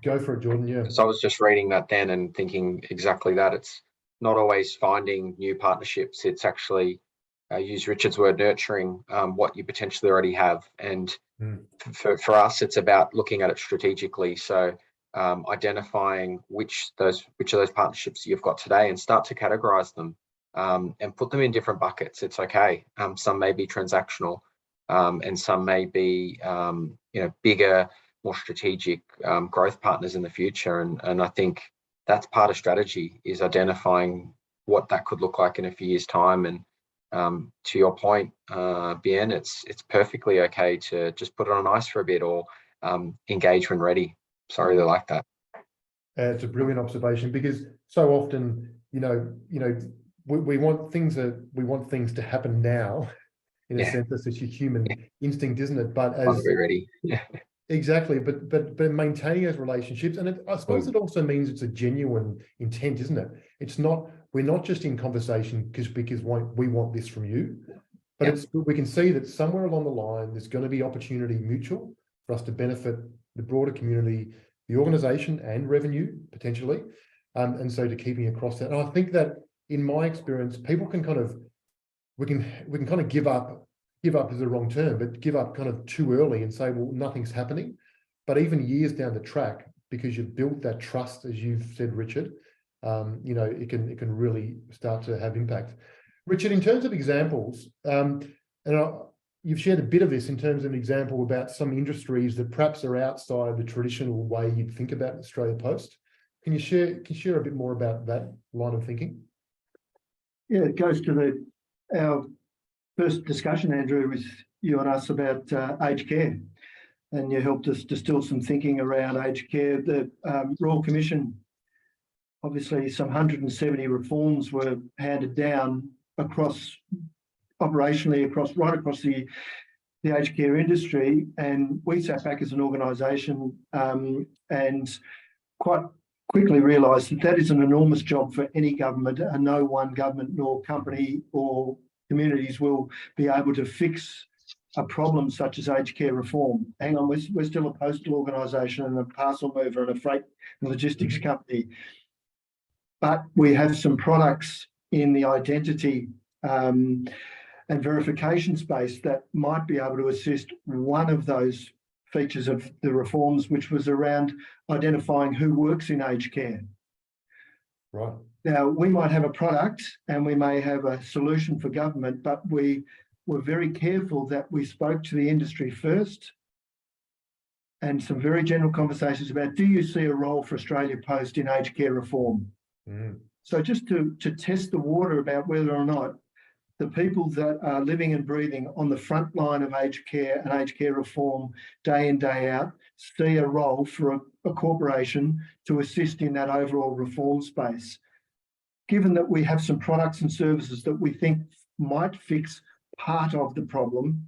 Go for it, Jordan. Yeah. Because I was just reading that then and thinking exactly that. It's not always finding new partnerships. It's actually, use Richard's word, nurturing what you potentially already have. And for us, it's about looking at it strategically. So identifying which of those partnerships you've got today, and start to categorize them and put them in different buckets. It's okay. Some may be transactional. And some may be, bigger, more strategic growth partners in the future. And I think that's part of strategy, is identifying what that could look like in a few years' time. And to your point, Bien, it's perfectly okay to just put it on ice for a bit, or engage when ready. So I really like that. It's a brilliant observation, because so often, we want things to happen now. In a sense, that's just your human instinct, isn't it? But as we're ready, exactly. But maintaining those relationships, and I suppose it also means it's a genuine intent, isn't it? It's not, we're not just in conversation because we want this from you, but we can see that somewhere along the line there's going to be opportunity mutual for us to benefit the broader community, the organisation, and revenue potentially, and so to keeping across that. And I think that in my experience, people can kind of. We can kind of give up is the wrong term, but give up kind of too early and say, well, nothing's happening. But even years down the track, because you've built that trust, as you've said, Richard, it can really start to have impact. Richard, in terms of examples, you've shared a bit of this in terms of an example about some industries that perhaps are outside the traditional way you'd think about Australia Post. Can you share a bit more about that line of thinking? Yeah, it goes to our first discussion, Andrew, with you and us about aged care, and you helped us distill some thinking around aged care. The Royal Commission, obviously some 170 reforms were handed down operationally right across the aged care industry, and we sat back as an organisation and quite quickly realised that is an enormous job for any government, and no one government nor company or communities will be able to fix a problem such as aged care reform. Hang on, we're still a postal organisation and a parcel mover and a freight and logistics company. But we have some products in the identity and verification space that might be able to assist one of those features of the reforms, which was around identifying who works in aged care. Right. Now, we might have a product and we may have a solution for government, but we were very careful that we spoke to the industry first, and some very general conversations about, do you see a role for Australia Post in aged care reform? So just to test the water about whether or not the people that are living and breathing on the front line of aged care and aged care reform day in, day out, see a role for a corporation to assist in that overall reform space. Given that we have some products and services that we think might fix part of the problem,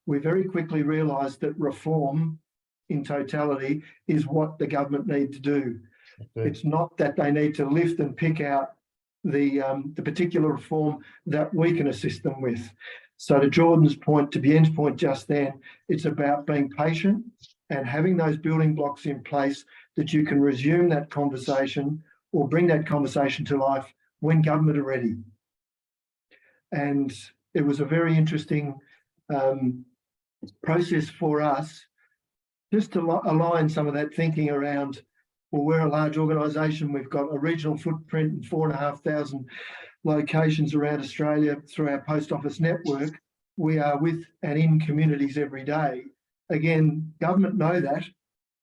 we very quickly realised that reform in totality is what the government need to do. Okay. It's not that they need to lift and pick out the particular reform that we can assist them with. So to Jordan's point, to Bien's point just then, it's about being patient and having those building blocks in place that you can resume that conversation or bring that conversation to life when government are ready. And it was a very interesting process for us just to align some of that thinking around, well, we're a large organisation, we've got a regional footprint in 4,500 locations around Australia through our post office network. We are with and in communities every day. Again, government know that,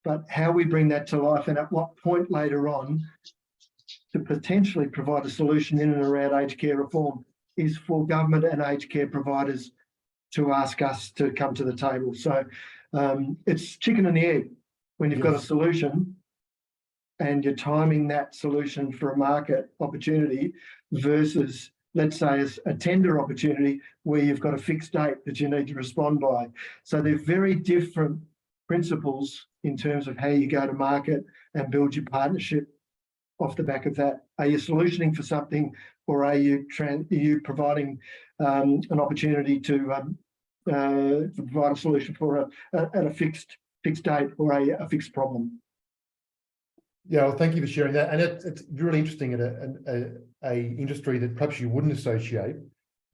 but how we bring that to life and at what point later on to potentially provide a solution in and around aged care reform is for government and aged care providers to ask us to come to the table. So it's chicken and the egg. When you've got a solution and you're timing that solution for a market opportunity versus, let's say, a tender opportunity where you've got a fixed date that you need to respond by. So they're very different principles in terms of how you go to market and build your partnership off the back of that. Are you solutioning for something, or are you providing an opportunity to provide a solution for a fixed date or a fixed problem? Yeah, well, thank you for sharing that. And it's really interesting in a industry that perhaps you wouldn't associate.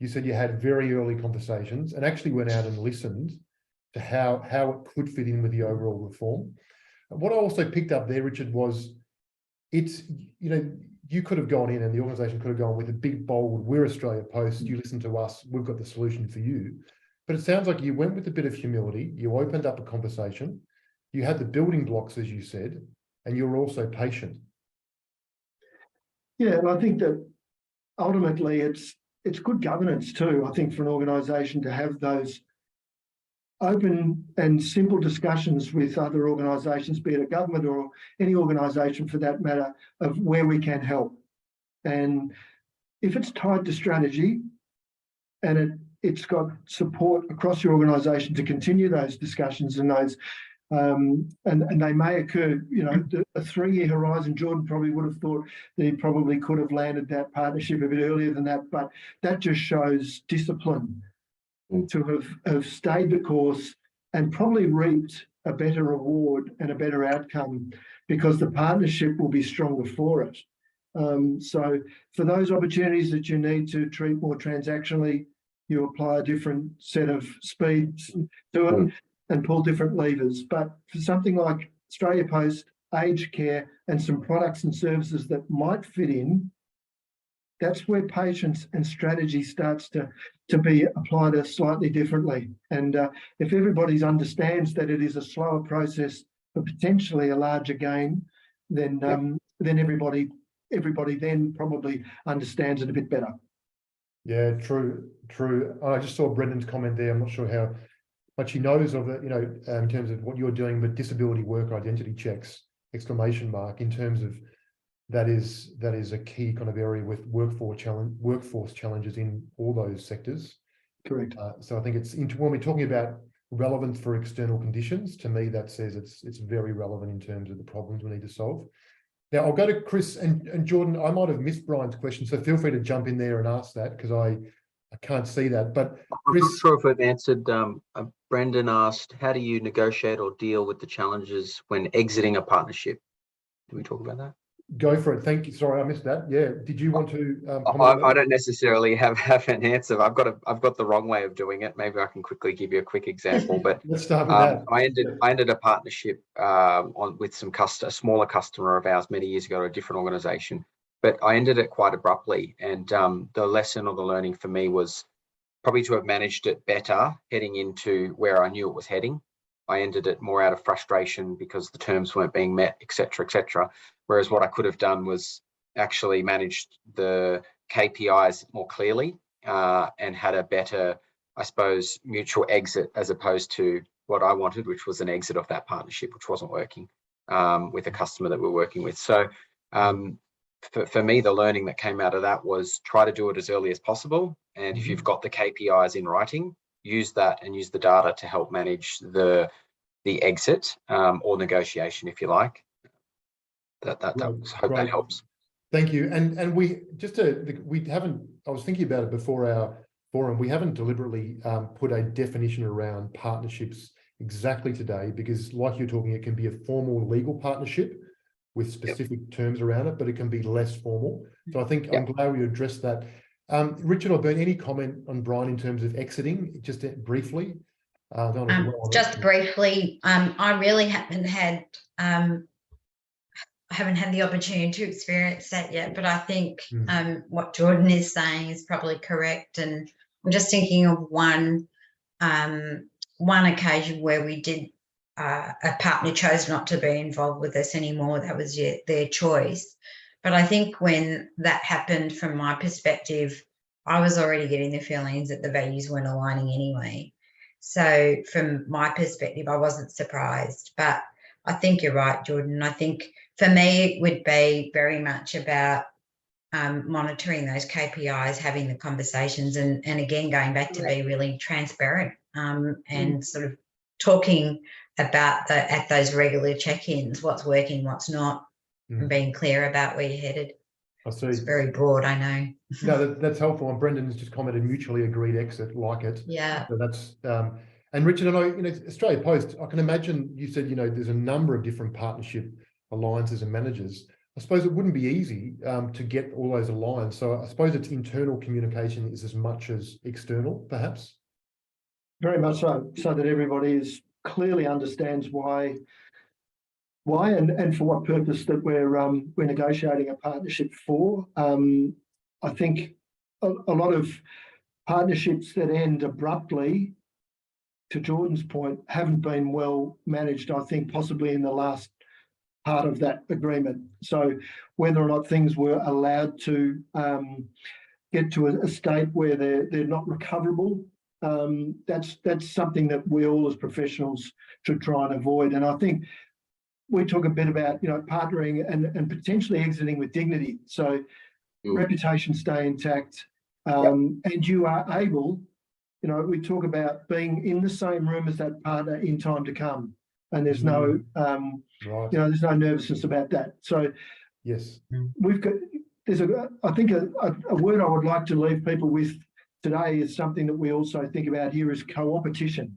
You said you had very early conversations and actually went out and listened to how it could fit in with the overall reform. What I also picked up there, Richard, was you could have gone in and the organisation could have gone with a big, bold, we're Australia Post, you listen to us, we've got the solution for you. But it sounds like you went with a bit of humility, you opened up a conversation, you had the building blocks, as you said, and you're also patient. Yeah, and I think that ultimately it's good governance too. I think for an organisation to have those open and simple discussions with other organisations, be it a government or any organisation for that matter, of where we can help. And if it's tied to strategy and it's got support across your organisation to continue those discussions and those and they may occur, a 3-year horizon. Jordan probably would have thought that he probably could have landed that partnership a bit earlier than that, but that just shows discipline to have stayed the course and probably reaped a better reward and a better outcome because the partnership will be stronger for it. So for those opportunities that you need to treat more transactionally, you apply a different set of speeds to it and pull different levers. But for something like Australia Post, aged care, and some products and services that might fit in, that's where patience and strategy starts to be applied slightly differently. And if everybody understands that it is a slower process for potentially a larger gain, then everybody then probably understands it a bit better. Yeah, true. I just saw Brendan's comment there. I'm not sure how much he knows of it, in terms of what you're doing, but disability worker identity checks, ! In terms of that is a key kind of area with workforce challenges in all those sectors. Correct. So I think when we're talking about relevance for external conditions, to me that says it's very relevant in terms of the problems we need to solve. Now I'll go to Chris and Jordan. I might have missed Brian's question, so feel free to jump in there and ask that because I can't see that. But Chris, I'm not sure if we've answered. Brendan asked, how do you negotiate or deal with the challenges when exiting a partnership? Did we talk about that? Go for it. Thank you. Sorry, I missed that. Yeah. Did you want to comment? I don't necessarily have an answer. I've got the wrong way of doing it. Maybe I can quickly give you a quick example. But let's start with that. I ended a partnership with a smaller customer of ours many years ago at a different organisation. But I ended it quite abruptly, and the lesson or the learning for me was probably to have managed it better heading into where I knew it was heading. I ended it more out of frustration because the terms weren't being met, etc., etc. Whereas what I could have done was actually managed the KPIs more clearly and had a better, I suppose, mutual exit as opposed to what I wanted, which was an exit of that partnership, which wasn't working with a customer that we're working with. So for me, the learning that came out of that was try to do it as early as possible. And if you've got the KPIs in writing, use that and use the data to help manage the exit or negotiation, if you like. Hope that helps. Thank you. And we haven't, I was thinking about it before our forum, we haven't deliberately put a definition around partnerships exactly today, because like you're talking, it can be a formal legal partnership with specific terms around it, but it can be less formal. So I think I'm glad we addressed that. Richard or Bern, any comment on Brian in terms of exiting, just briefly? Just briefly, I really haven't had the opportunity to experience that yet, but I think what Jordan is saying is probably correct. And I'm just thinking of one occasion where we did a partner chose not to be involved with us anymore. That was their choice. But I think when that happened, from my perspective, I was already getting the feelings that the values weren't aligning anyway. So from my perspective, I wasn't surprised. But I think you're right, Jordan. I think for me, it would be very much about monitoring those KPIs, having the conversations, and again, going back to be really transparent and sort of talking about at those regular check-ins, what's working, what's not, and being clear about where you're headed. I see. It's very broad, I know. No, that's helpful. And Brendan has just commented mutually agreed exit, like it. Yeah. So that's and Richard, I know, Australia Post, I can imagine you said, there's a number of different partnership alliances and managers. I suppose it wouldn't be easy to get all those aligned. So I suppose it's internal communication is as much as external, perhaps. Very much so, so that everybody clearly understands why and for what purpose that we're negotiating a partnership for. I think a lot of partnerships that end abruptly, to Jordan's point, haven't been well managed, I think, possibly in the last part of that agreement. So whether or not things were allowed to get to a state where they're not recoverable, that's something that we all as professionals should try and avoid. And I think we talk a bit about partnering and potentially exiting with dignity. So reputation stay intact, and you are able, we talk about being in the same room as that partner in time to come, and there's no there's no nervousness about that. So yes, we've got I think a word I would like to leave people with today is something that we also think about here is co-opetition.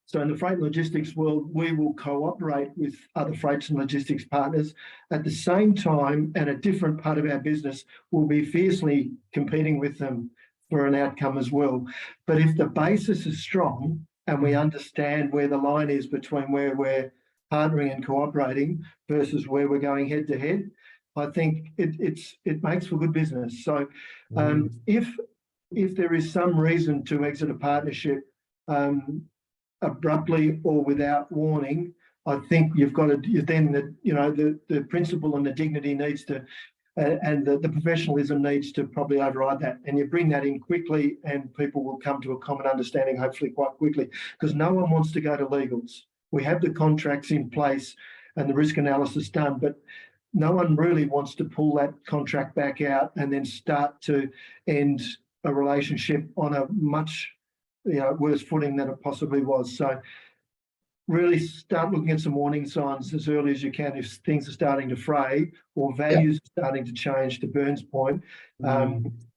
So in the freight and logistics world, we will cooperate with other freights and logistics partners. At the same time, and a different part of our business, we'll be fiercely competing with them for an outcome as well. But if the basis is strong and we understand where the line is between where we're partnering and cooperating versus where we're going head to head, I think it makes for good business. So if there is some reason to exit a partnership abruptly or without warning, I think you've got to then the principle and the dignity needs to and the professionalism needs to probably override that, and you bring that in quickly and people will come to a common understanding hopefully quite quickly, because no one wants to go to legals. We have the contracts in place and the risk analysis done, but no one really wants to pull that contract back out and then start to end a relationship on a much worse footing than it possibly was. So really start looking at some warning signs as early as you can if things are starting to fray or values are starting to change, to Bern's point,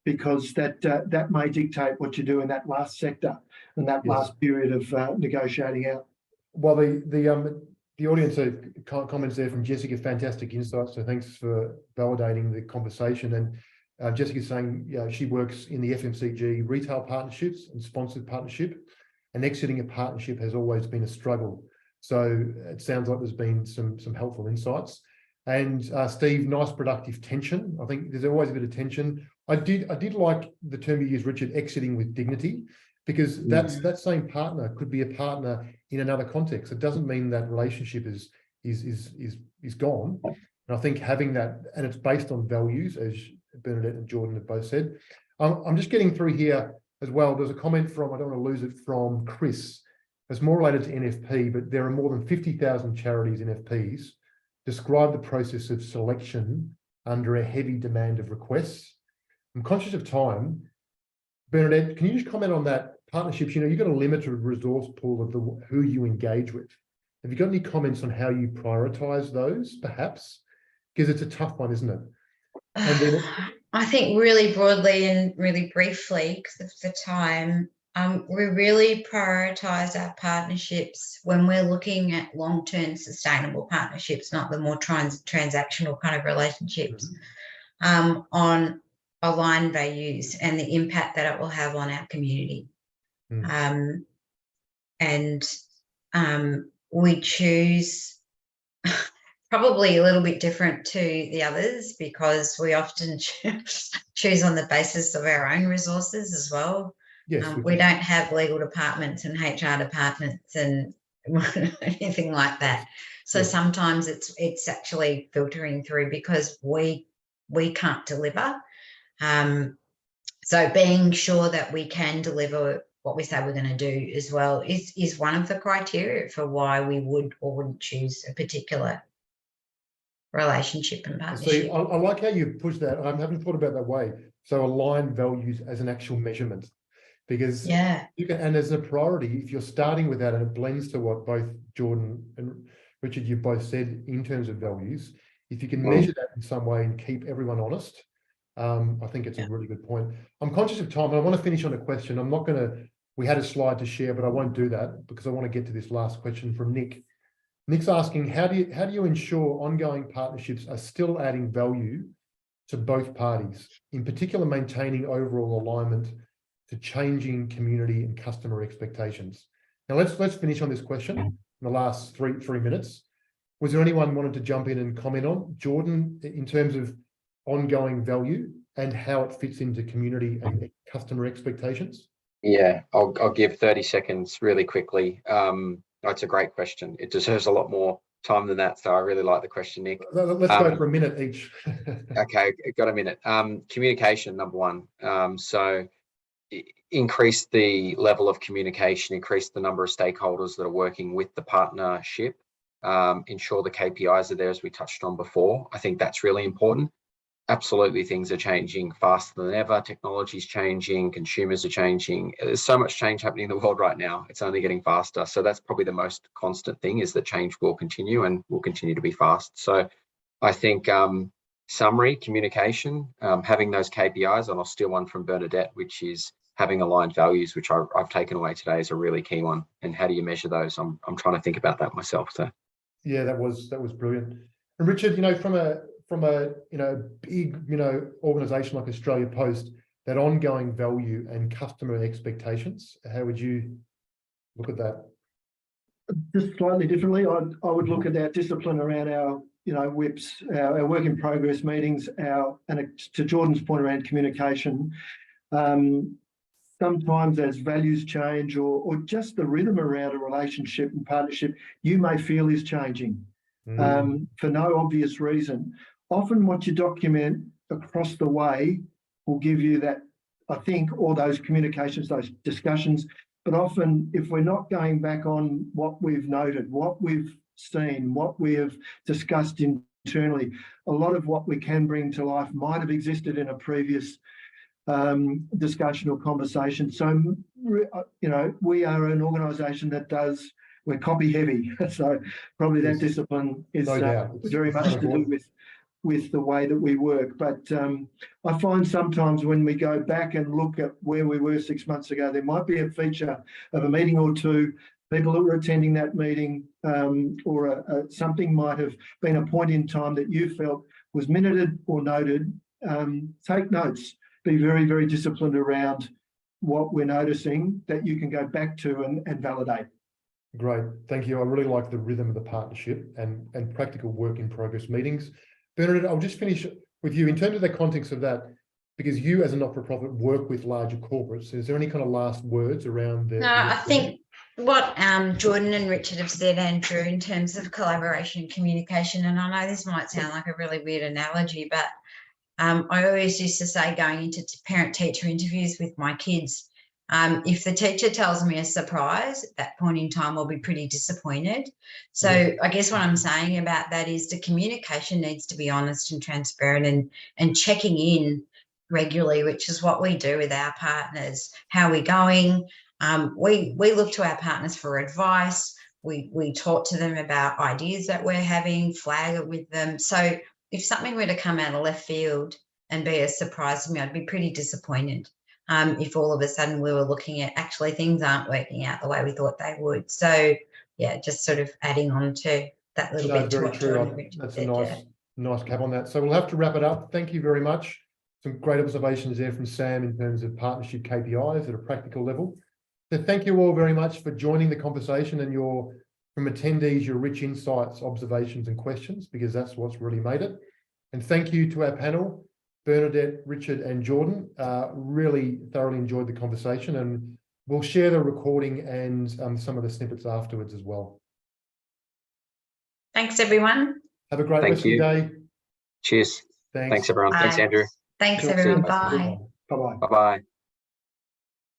because that may dictate what you do in that last sector and that last period of negotiating out. Well, the audience comments there from Jessica, fantastic insights. So thanks for validating the conversation. And Jessica's saying she works in the FMCG retail partnerships and sponsored partnership, and exiting a partnership has always been a struggle. So it sounds like there's been some helpful insights. And Steve, nice productive tension. I think there's always a bit of tension. I did like the term you used, Richard, exiting with dignity, because that same partner could be a partner in another context. It doesn't mean that relationship is gone. And I think having that, and it's based on values, as Bernadette and Jordan have both said. I'm just getting through here as well. There's a comment from, I don't want to lose it, from Chris. It's more related to NFP, but there are more than 50,000 charities NFPs. Describe the process of selection under a heavy demand of requests. I'm conscious of time. Bernadette, can you just comment on that? Partnerships, you've got a limited resource pool of who you engage with. Have you got any comments on how you prioritize those, perhaps? Because it's a tough one, isn't it? And then, I think really broadly and really briefly, because of the time, we really prioritise our partnerships when we're looking at long-term sustainable partnerships, not the more transactional kind of relationships, on aligned values and the impact that it will have on our community. We choose probably a little bit different to the others because we often choose on the basis of our own resources as well. yes, We don't have legal departments and HR departments and anything like that. So sometimes it's actually filtering through because we can't deliver. So being sure that we can deliver what we say we're going to do as well is one of the criteria for why we would or wouldn't choose a particular relationship and partnership. See, I like how you push that. I haven't thought about that way. So align values as an actual measurement, because you can, and as a priority, if you're starting with that and it blends to what both Jordan and Richard, you both said in terms of values, if you can measure that in some way and keep everyone honest, I think it's a really good point. I'm conscious of time, and I want to finish on a question. I'm not going to, we had a slide to share, but I won't do that because I want to get to this last question from Nick. Nick's asking, how do you ensure ongoing partnerships are still adding value to both parties, in particular maintaining overall alignment to changing community and customer expectations? Now let's finish on this question in the last three minutes. Was there anyone wanted to jump in and comment on, Jordan, in terms of ongoing value and how it fits into community and customer expectations? Yeah, I'll give 30 seconds really quickly. That's a great question. It deserves a lot more time than that. So I really like the question, Nick. Let's go for a minute each. Okay, got a minute. Communication, number one. So increase the level of communication, increase the number of stakeholders that are working with the partnership, ensure the KPIs are there, as we touched on before. I think that's really important. Absolutely, things are changing faster than ever. Technology's changing, consumers are changing. There's so much change happening in the world right now. It's only getting faster. So that's probably the most constant thing, is that change will continue and will continue to be fast. So I think summary, communication, having those KPIs, and I'll steal one from Bernadette, which is having aligned values, which I've taken away today, is a really key one. And how do you measure those? I'm trying to think about that myself. So yeah, that was brilliant. And Richard, from a big organization like Australia Post, that ongoing value and customer expectations, how would you look at that? Just slightly differently, I would look at our discipline around our WIPs, our work in progress meetings, and to Jordan's point around communication. Sometimes as values change or just the rhythm around a relationship and partnership, you may feel is changing for no obvious reason. Often what you document across the way will give you that, I think, all those communications, those discussions. But often if we're not going back on what we've noted, what we've seen, what we have discussed internally, a lot of what we can bring to life might have existed in a previous discussion or conversation. So, we are an organisation that we're copy heavy. So probably that discipline is very much to do with the way that we work. But I find sometimes when we go back and look at where we were 6 months ago, there might be a feature of a meeting or two, people that were attending that meeting, or something might have been a point in time that you felt was minuted or noted. Take notes. Be very, very disciplined around what we're noticing that you can go back to and validate. Great, thank you. I really like the rhythm of the partnership and practical work in progress meetings. Bernadette, I'll just finish with you in terms of the context of that, because you as a not-for-profit work with larger corporates. Is there any kind of last words around that? No, I think what Jordan and Richard have said, Andrew, in terms of collaboration and communication, and I know this might sound like a really weird analogy, but I always used to say, going into parent-teacher interviews with my kids, if the teacher tells me a surprise, at that point in time, I'll be pretty disappointed. So I guess what I'm saying about that is the communication needs to be honest and transparent, and checking in regularly, which is what we do with our partners. How are we going? We look to our partners for advice. We talk to them about ideas that we're having, flag it with them. So if something were to come out of left field and be a surprise to me, I'd be pretty disappointed if all of a sudden we were looking at actually things aren't working out the way we thought they would. So yeah, just sort of adding on to that little bit. Very true. That's a nice cap on that. So we'll have to wrap it up. Thank you very much. Some great observations there from Sam in terms of partnership KPIs at a practical level. So thank you all very much for joining the conversation and from attendees, your rich insights, observations and questions, because that's what's really made it. And thank you to our panel, Bernadette, Richard and Jordan. Really thoroughly enjoyed the conversation, and we'll share the recording and some of the snippets afterwards as well. Thanks, everyone. Have a great rest of your day. Cheers. Thanks everyone. Bye. Thanks, Andrew. Thanks, everyone. Bye. Bye-bye. Bye-bye.